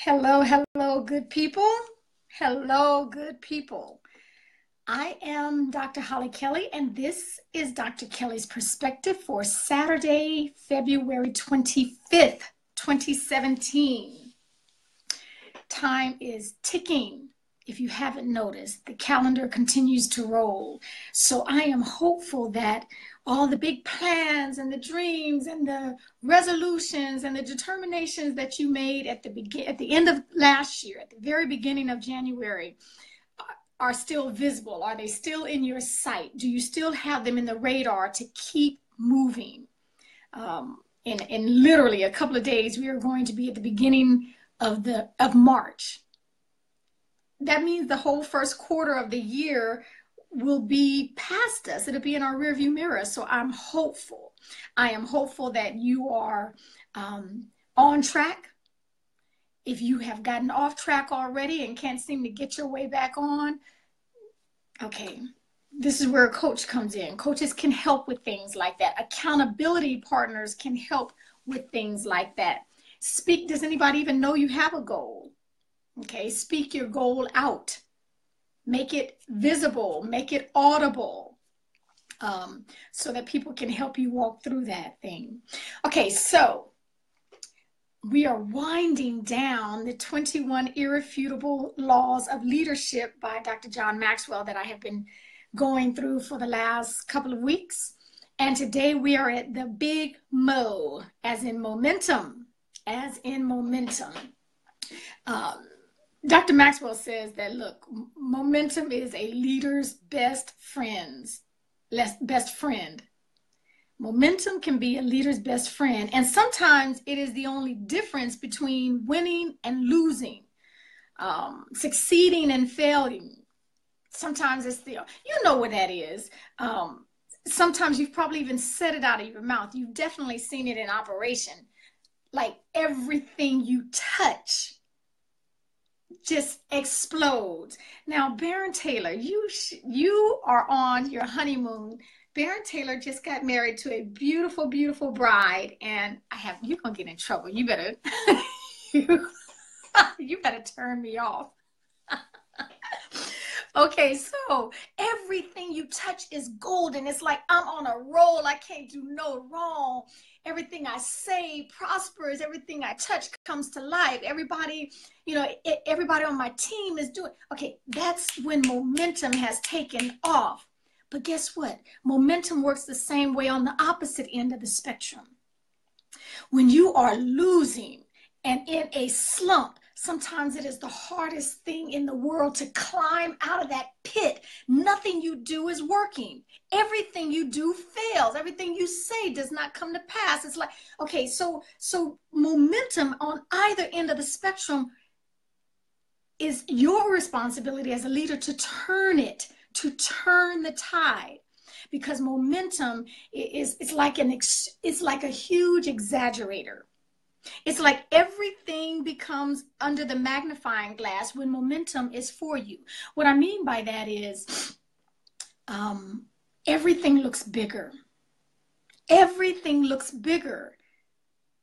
Hello, hello, good people. Hello, good people. I am Dr. Hollie Kelly, and this is Dr. Kelly's perspective for Saturday, February 25th, 2017. Time is ticking. If you haven't noticed, the calendar continues to roll. So I am hopeful that all the big plans and the dreams and the resolutions and the determinations that you made at the end of last year, at the very beginning of January, are still visible. Are they still in your sight? Do you still have them in the radar to keep moving? In literally a couple of days, we are going to be at the beginning of March. That means the whole first quarter of the year will be past us. It'll be in our rearview mirror. So I'm hopeful. I am hopeful that you are on track. If you have gotten off track already and can't seem to get your way back on, okay, this is where a coach comes in. Coaches can help with things like that. Accountability partners can help with things like that. Does anybody even know you have a goal? Okay, speak your goal out. Make it visible, make it audible, so that people can help you walk through that thing. Okay, so we are winding down the 21 Irrefutable Laws of Leadership by Dr. John Maxwell that I have been going through for the last couple of weeks. And today we are at the big mo, as in momentum, Dr. Maxwell says that, look, momentum is a leader's best friend. Momentum can be a leader's best friend. And sometimes it is the only difference between winning and losing, succeeding and failing. Sometimes it's you know what that is. Sometimes you've probably even said it out of your mouth. You've definitely seen it in operation. Like everything you touch just explodes. Now, Baron Taylor, you are on your honeymoon. Baron Taylor just got married to a beautiful, beautiful bride, and you're gonna get in trouble. You better, you better turn me off. Okay, so everything you touch is golden. It's like I'm on a roll. I can't do no wrong. Everything I say prospers. Everything I touch comes to life. Everybody, everybody on my team is doing. Okay, that's when momentum has taken off. But guess what? Momentum works the same way on the opposite end of the spectrum. When you are losing and in a slump, sometimes it is the hardest thing in the world to climb out of that pit. Nothing you do is working. Everything you do fails. Everything you say does not come to pass. It's like, okay, so momentum on either end of the spectrum is your responsibility as a leader to turn it, to turn the tide. Because momentum it's like a huge exaggerator. It's like everything becomes under the magnifying glass when momentum is for you. What I mean by that is everything looks bigger. Everything looks bigger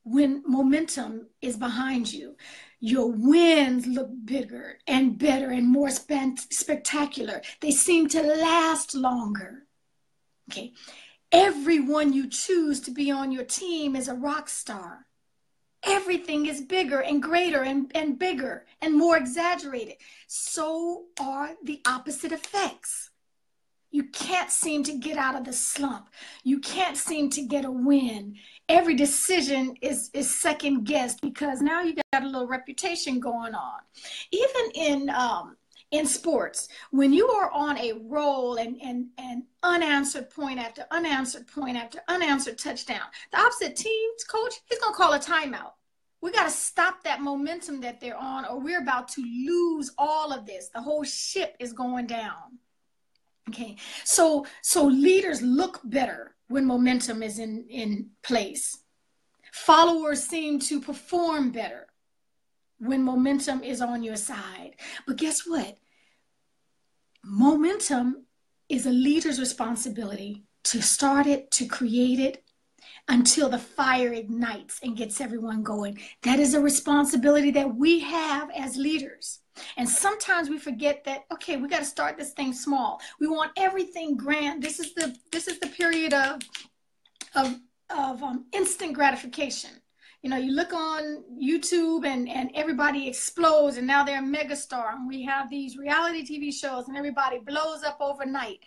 when momentum is behind you. Your wins look bigger and better and more spectacular. They seem to last longer. Okay. Everyone you choose to be on your team is a rock star. Everything is bigger and greater and bigger and more exaggerated. So are the opposite effects. You can't seem to get out of the slump. You can't seem to get a win. Every decision is second guessed because now you got a little reputation going on. Even in sports, when you are on a roll and unanswered point after unanswered point after unanswered touchdown, the opposite team's coach, he's going to call a timeout. We got to stop that momentum that they're on, or we're about to lose all of this. The whole ship is going down. Okay, so leaders look better when momentum is in place. Followers seem to perform better when momentum is on your side. But guess what? Momentum is a leader's responsibility to start it, to create it, until the fire ignites and gets everyone going. That is a responsibility that we have as leaders. And sometimes we forget that, okay, we got to start this thing small. We want everything grand. This is the period of instant gratification. You know, you look on YouTube and everybody explodes and now they're a megastar. And we have these reality TV shows and everybody blows up overnight.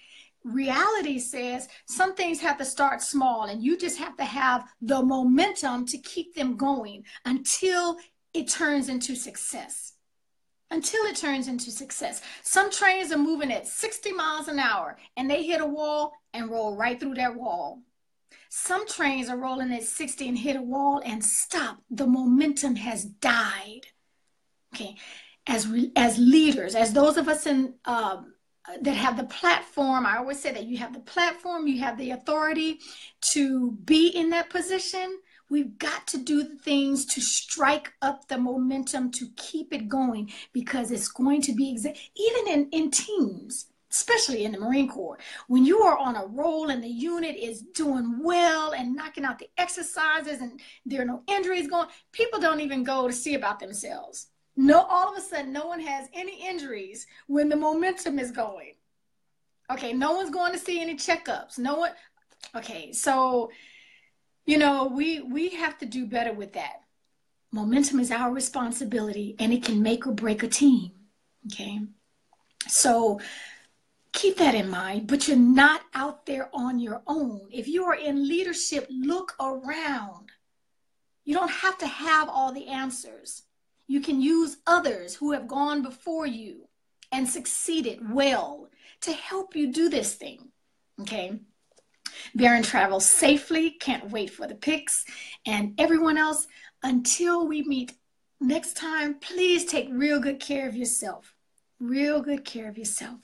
Reality says some things have to start small and you just have to have the momentum to keep them going until it turns into success. Until it turns into success. Some trains are moving at 60 miles an hour and they hit a wall and roll right through that wall. Some trains are rolling at 60 and hit a wall and stop. The momentum has died. Okay, as leaders, as those of us that have the platform, I always say that you have the platform, you have the authority to be in that position. We've got to do the things to strike up the momentum to keep it going, because it's going to be, even in teams, especially in the Marine Corps, when you are on a roll and the unit is doing well and knocking out the exercises and there are no injuries going, people don't even go to see about themselves. No, all of a sudden, no one has any injuries when the momentum is going. Okay, no one's going to see any checkups. No one. Okay, so, you know, we have to do better with that. Momentum is our responsibility, and it can make or break a team. Okay, so keep that in mind, but you're not out there on your own. If you are in leadership, look around. You don't have to have all the answers. You can use others who have gone before you and succeeded well to help you do this thing, okay? Baron travels safely, can't wait for the pics. And everyone else, until we meet next time, please take real good care of yourself. Real good care of yourself.